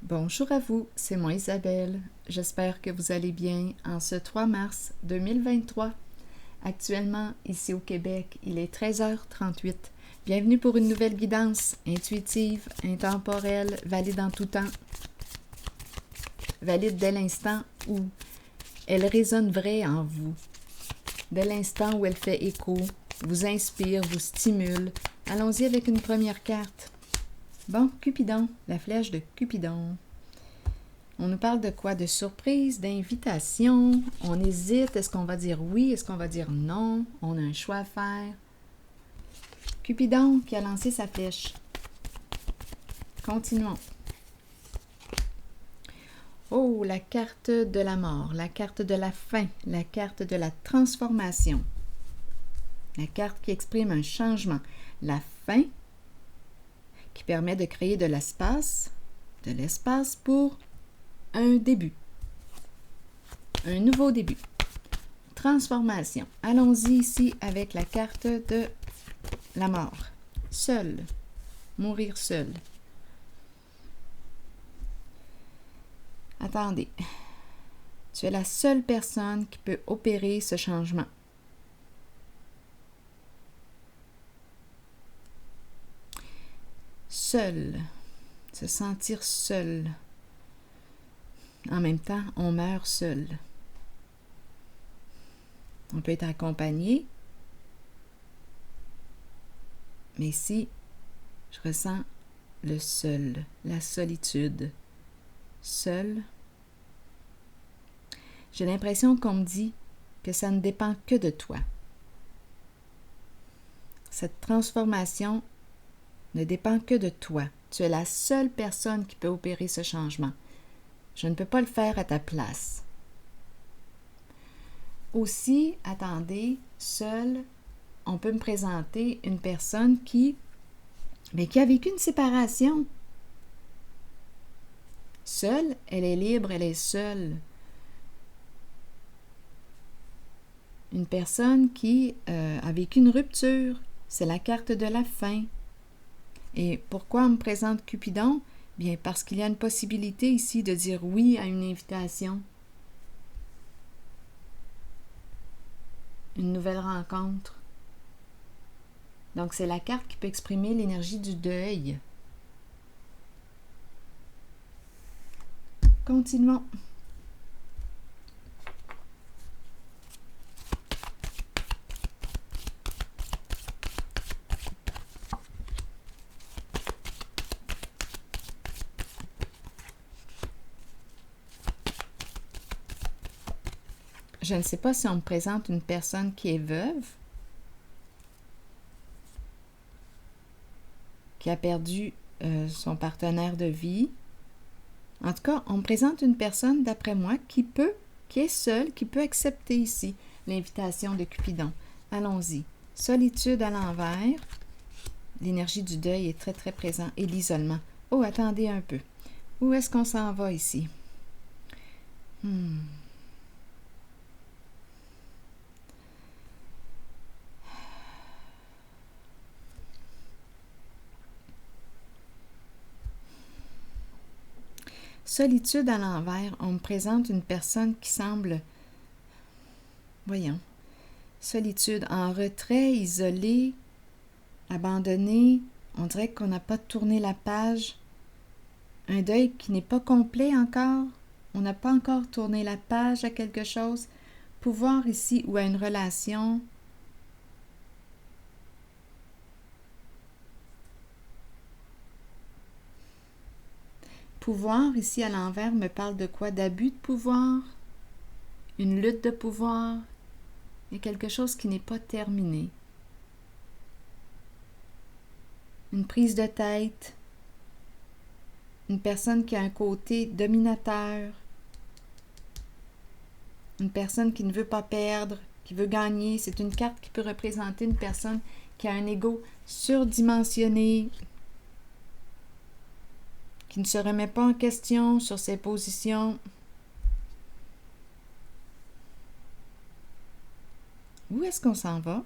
Bonjour à vous, c'est moi Isabelle. J'espère que vous allez bien en ce 3 mars 2023. Actuellement, ici au Québec, il est 13h38. Bienvenue pour une nouvelle guidance intuitive, intemporelle, valide en tout temps. Valide dès l'instant où elle résonne vraie en vous. Dès l'instant où elle fait écho, vous inspire, vous stimule. Allons-y avec une première carte. Bon, Cupidon, la flèche de Cupidon. On nous parle de quoi? De surprise, d'invitation. On hésite. Est-ce qu'on va dire oui? Est-ce qu'on va dire non? On a un choix à faire. Cupidon qui a lancé sa flèche. Continuons. Oh, la carte de la mort, la carte de la fin, la carte de la transformation. La carte qui exprime un changement. La fin qui permet de créer de l'espace pour un début. Un nouveau début. Transformation. Allons-y ici avec la carte de la mort. Seul. Mourir seul. Attendez. Tu es la seule personne qui peut opérer ce changement. Seul. Se sentir seul. En même temps, on meurt seul. On peut être accompagné, mais ici, je ressens le seul, la solitude. Seul. J'ai l'impression qu'on me dit que ça ne dépend que de toi. Cette transformation ne dépend que de toi. Tu es la seule personne qui peut opérer ce changement. Je ne peux pas le faire à ta place. Aussi, attendez, seul, on peut me présenter une personne qui a vécu une séparation. Seule, elle est libre, elle est seule. Une personne qui a vécu une rupture, c'est la carte de la fin. Et pourquoi on me présente Cupidon? Bien, parce qu'il y a une possibilité ici de dire oui à une invitation. Une nouvelle rencontre. Donc, c'est la carte qui peut exprimer l'énergie du deuil. Continuons. Je ne sais pas si on me présente une personne qui est veuve, qui a perdu son partenaire de vie. En tout cas, on me présente une personne, d'après moi, qui est seule, qui peut accepter ici l'invitation de Cupidon. Allons-y. Solitude à l'envers. L'énergie du deuil est très, très présente. Et l'isolement. Oh, attendez un peu. Où est-ce qu'on s'en va ici? Solitude à l'envers, on me présente une personne qui semble, solitude, en retrait, isolée, abandonnée. On dirait qu'on n'a pas tourné la page. Un deuil qui n'est pas complet encore. On n'a pas encore tourné la page à quelque chose. Pouvoir ici ou à une relation. Pouvoir, ici à l'envers, me parle de quoi? D'abus de pouvoir, une lutte de pouvoir, et quelque chose qui n'est pas terminé. Une prise de tête, une personne qui a un côté dominateur, une personne qui ne veut pas perdre, qui veut gagner. C'est une carte qui peut représenter une personne qui a un ego surdimensionné, qui ne se remet pas en question sur ses positions. Où est-ce qu'on s'en va?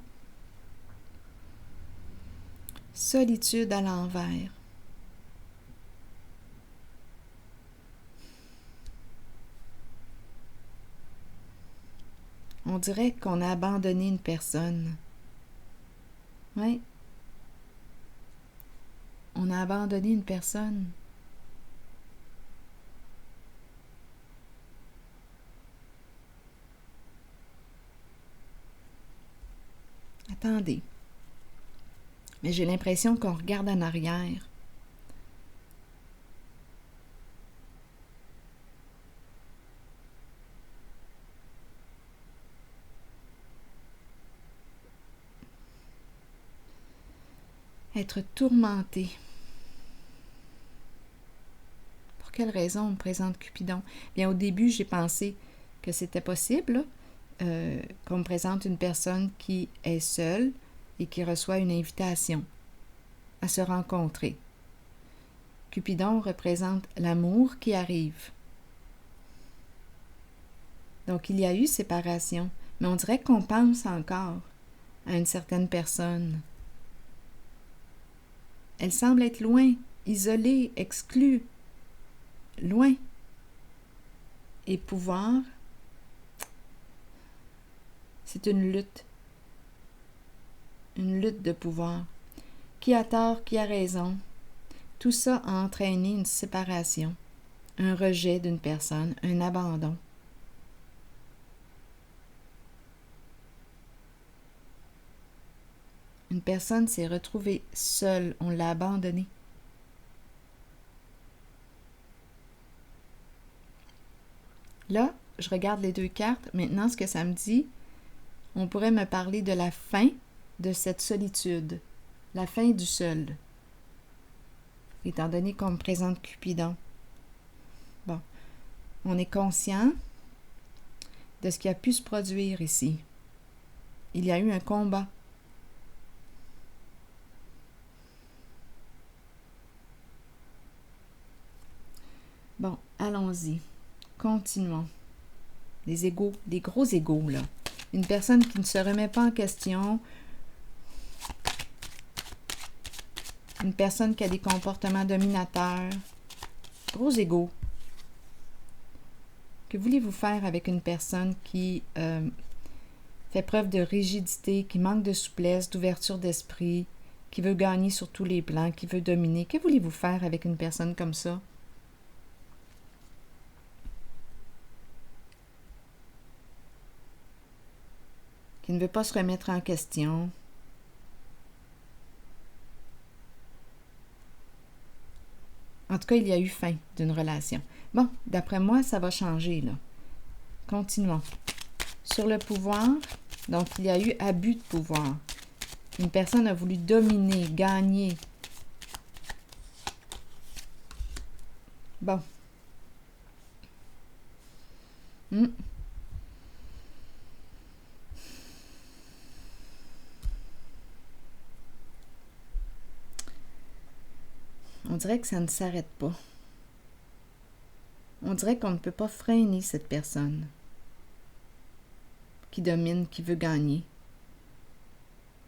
Solitude à l'envers. On dirait qu'on a abandonné une personne. Oui. On a abandonné une personne. Attendez. Mais j'ai l'impression qu'on regarde en arrière. Être tourmenté. Pour quelle raison on me présente Cupidon? Bien, au début, j'ai pensé que c'était possible, qu'on me présente une personne qui est seule et qui reçoit une invitation à se rencontrer. Cupidon représente l'amour qui arrive. Donc, il y a eu séparation, mais on dirait qu'on pense encore à une certaine personne. Elle semble être loin, isolée, exclue, loin. Et pouvoir, c'est une lutte de pouvoir. Qui a tort, qui a raison? Tout ça a entraîné une séparation, un rejet d'une personne, un abandon. Une personne s'est retrouvée seule, on l'a abandonnée. Là, je regarde les deux cartes. Maintenant, ce que ça me dit, on pourrait me parler de la fin de cette solitude, la fin du seul, étant donné qu'on me présente Cupidon. Bon, on est conscient de ce qui a pu se produire ici. Il y a eu un combat. Bon, allons-y. Continuons. Des égos, des gros égos, là. Une personne qui ne se remet pas en question. Une personne qui a des comportements dominateurs. Gros égos. Que voulez-vous faire avec une personne qui fait preuve de rigidité, qui manque de souplesse, d'ouverture d'esprit, qui veut gagner sur tous les plans, qui veut dominer? Que voulez-vous faire avec une personne comme ça? Qui ne veut pas se remettre en question. En tout cas, il y a eu fin d'une relation. Bon, d'après moi, ça va changer, là. Continuons. Sur le pouvoir, donc il y a eu abus de pouvoir. Une personne a voulu dominer, gagner. Bon. On dirait que ça ne s'arrête pas. On dirait qu'on ne peut pas freiner cette personne qui domine, qui veut gagner.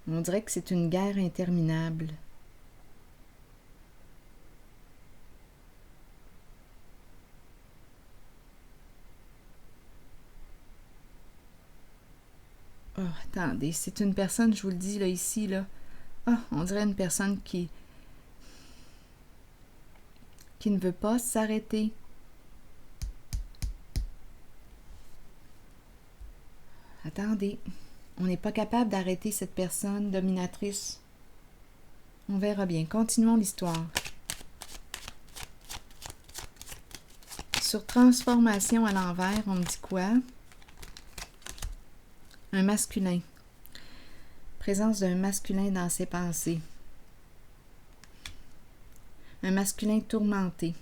On dirait que c'est une guerre interminable. Oh, attendez, c'est une personne, je vous le dis là, ici, là. Ah, on dirait une personne qui ne veut pas s'arrêter. Attendez, on n'est pas capable d'arrêter cette personne dominatrice. On verra bien. Continuons l'histoire. Sur transformation à l'envers, on me dit quoi? Un masculin. Présence d'un masculin dans ses pensées. Un masculin tourmenté.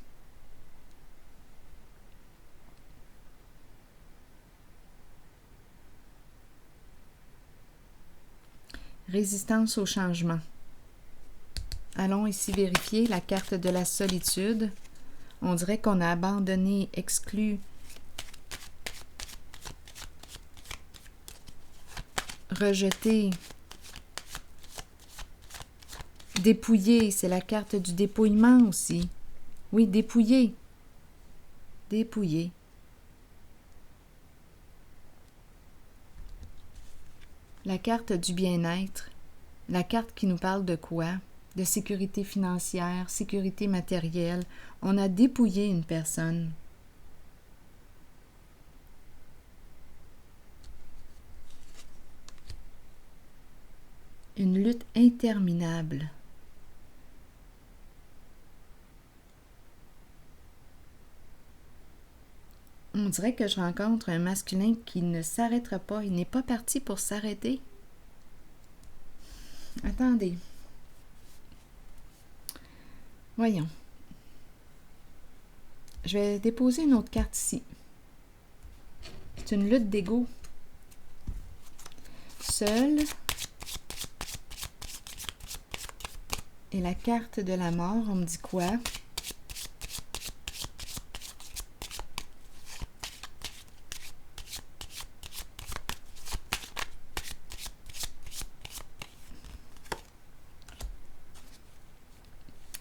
Résistance au changement. Allons ici vérifier la carte de la solitude. On dirait qu'on a abandonné, exclu, rejeté, dépouillé. C'est la carte du dépouillement aussi. Oui, dépouillé. Dépouillé. La carte du bien-être. La carte qui nous parle de quoi? De sécurité financière, sécurité matérielle. On a dépouillé une personne. Une lutte interminable. On dirait que je rencontre un masculin qui ne s'arrêtera pas. Il n'est pas parti pour s'arrêter. Attendez. Voyons. Je vais déposer une autre carte ici. C'est une lutte d'ego. Seul. Et la carte de la mort, on me dit quoi?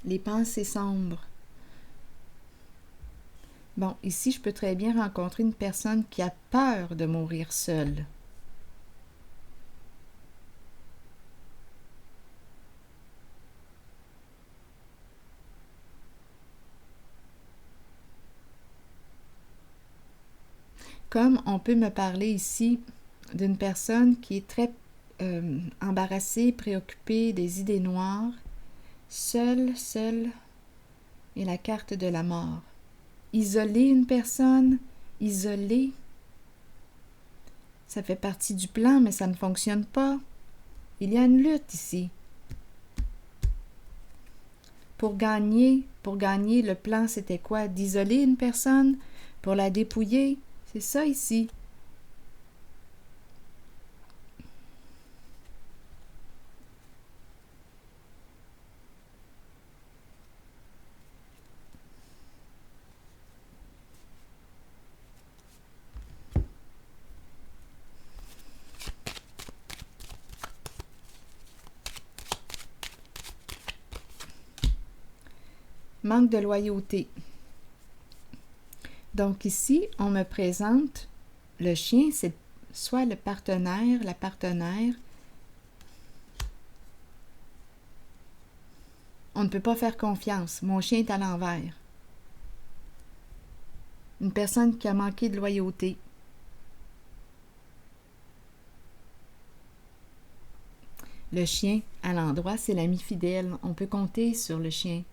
Les pensées sombres. Bon, ici, je peux très bien rencontrer une personne qui a peur de mourir seule. Comme on peut me parler ici d'une personne qui est très embarrassée, préoccupée, des idées noires, seule, et la carte de la mort. Isoler une personne, isoler, ça fait partie du plan, mais ça ne fonctionne pas. Il y a une lutte ici. Pour gagner, le plan, c'était quoi? D'isoler une personne pour la dépouiller. C'est ça ici. Manque de loyauté. Donc ici, on me présente le chien, c'est soit le partenaire, la partenaire. On ne peut pas faire confiance. Mon chien est à l'envers. Une personne qui a manqué de loyauté. Le chien, à l'endroit, c'est l'ami fidèle. On peut compter sur le chien.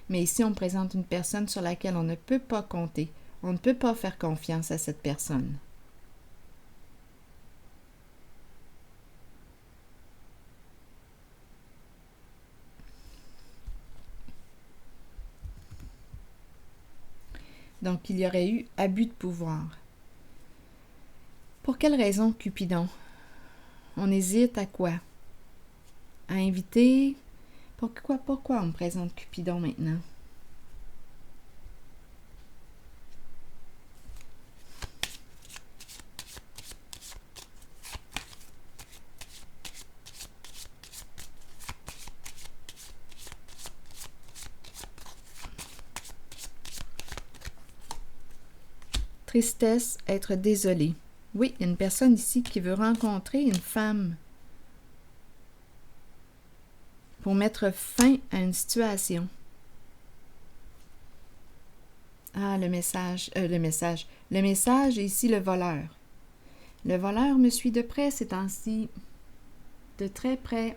Mais ici, on me présente une personne sur laquelle on ne peut pas compter. On ne peut pas faire confiance à cette personne. Donc, il y aurait eu abus de pouvoir. Pour quelle raison, Cupidon? On hésite à quoi? À inviter? Pourquoi on me présente Cupidon maintenant? Tristesse, être désolé. Oui, il y a une personne ici qui veut rencontrer une femme pour mettre fin à une situation. Ah, le message est ici le voleur. Le voleur me suit de près ces temps-ci, de très près.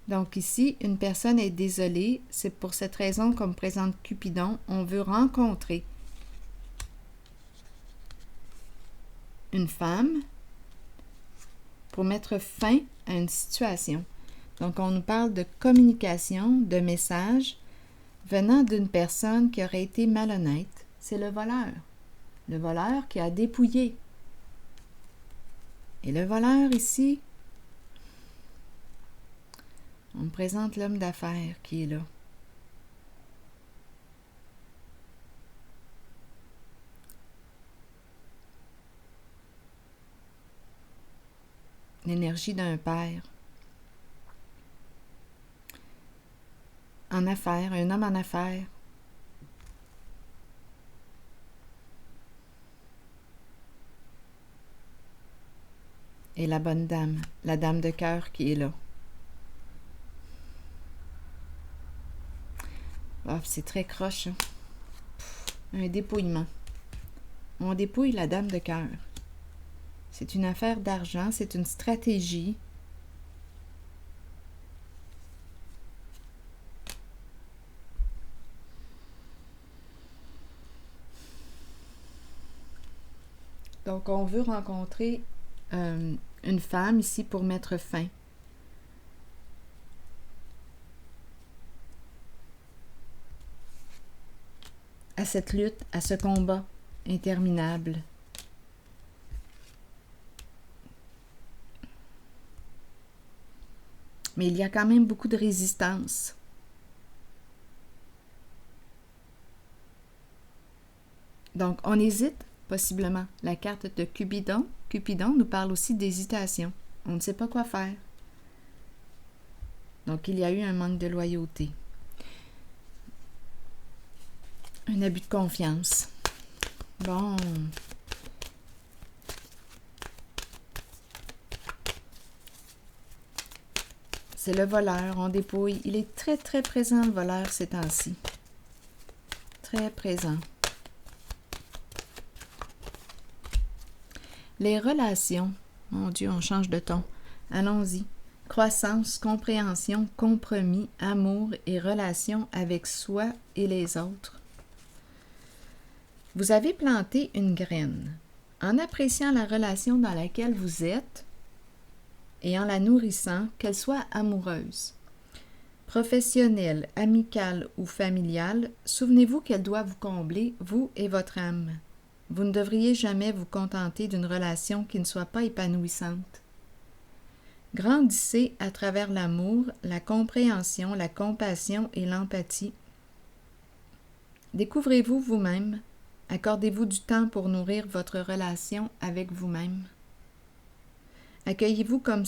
Donc ici, une personne est désolée. C'est pour cette raison qu'on me présente Cupidon. On veut rencontrer une femme pour mettre fin à une situation. Donc, on nous parle de communication, de messages venant d'une personne qui aurait été malhonnête. C'est le voleur. Le voleur qui a dépouillé. Et le voleur ici, on me présente l'homme d'affaires qui est là. l'énergie d'un père. En affaires, un homme en affaires. Et la bonne dame, la dame de cœur qui est là. Oh, c'est très croche, hein? Un dépouillement. On dépouille la dame de cœur. C'est une affaire d'argent, c'est une stratégie. Donc, on veut rencontrer une femme ici pour mettre fin. À cette lutte, à ce combat interminable. Mais il y a quand même beaucoup de résistance. Donc, on hésite, possiblement. La carte de Cupidon nous parle aussi d'hésitation. On ne sait pas quoi faire. Donc, il y a eu un manque de loyauté. Un abus de confiance. Bon. C'est le voleur, on dépouille. Il est très, très présent, le voleur, ces temps-ci. Très présent. Les relations. Mon Dieu, on change de ton. Allons-y. Croissance, compréhension, compromis, amour et relation avec soi et les autres. Vous avez planté une graine. En appréciant la relation dans laquelle vous êtes et en la nourrissant, qu'elle soit amoureuse, professionnelle, amicale ou familiale, souvenez-vous qu'elle doit vous combler, vous et votre âme. Vous ne devriez jamais vous contenter d'une relation qui ne soit pas épanouissante. Grandissez à travers l'amour, la compréhension, la compassion et l'empathie. Découvrez-vous vous-même. Accordez-vous du temps pour nourrir votre relation avec vous-même. Accueillez-vous comme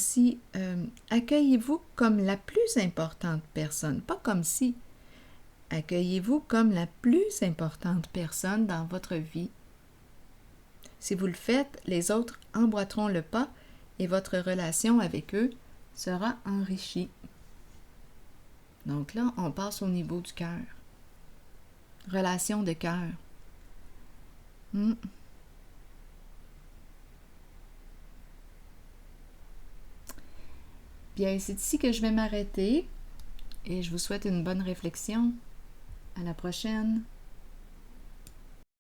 accueillez-vous comme la plus importante personne, pas comme si. Accueillez-vous comme la plus importante personne dans votre vie. Si vous le faites, les autres emboîteront le pas et votre relation avec eux sera enrichie. Donc là, on passe au niveau du cœur. Relation de cœur. Bien, c'est ici que je vais m'arrêter et je vous souhaite une bonne réflexion. À la prochaine.